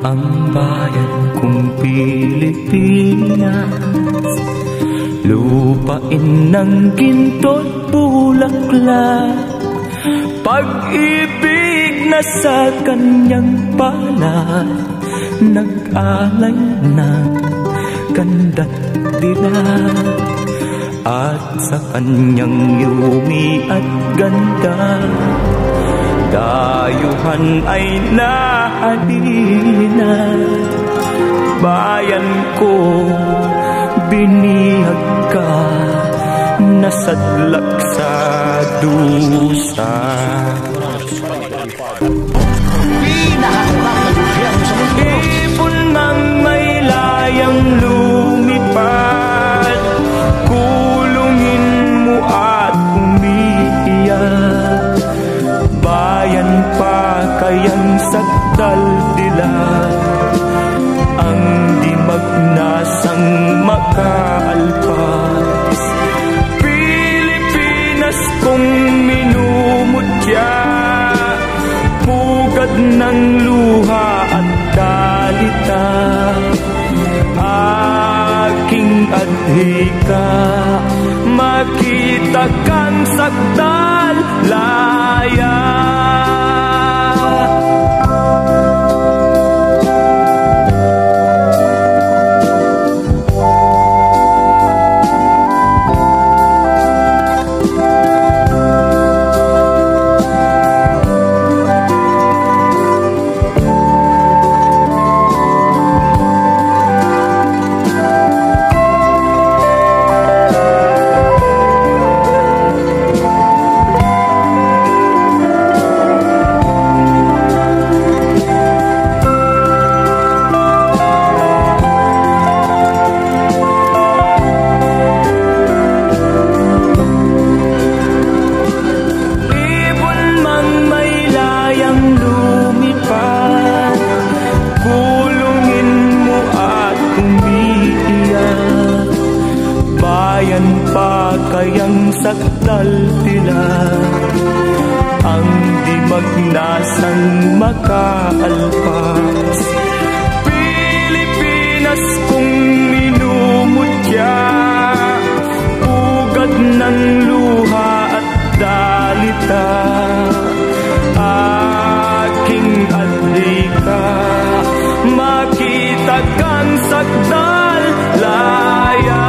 Ang bayan kong Pilipinas, lupain ng ginto't bulaklak, pag-ibig na sa kanyang palad, nag-alay ng ganda't dilag. At sa kanyang yumi at ganda, dayuhan ay nahalina. Bayan ko, binihag ka, nasadlak sa dusa. Ibon mang may layang lumipad, kulungin mo at umiiyak. Bayan pa kayang sakdal dilag, ang di magnasang makaalpas. Pilipinas kong minumutya, pugad ng luha at dalita. Aking adhika, makita kang sakdal laya. Kayang sakdal dilag, ang di magnasang makaalpas. Pilipinas kong minumutya, pugad ng luha at dalita. Aking adhika, makita kang sakdal laya.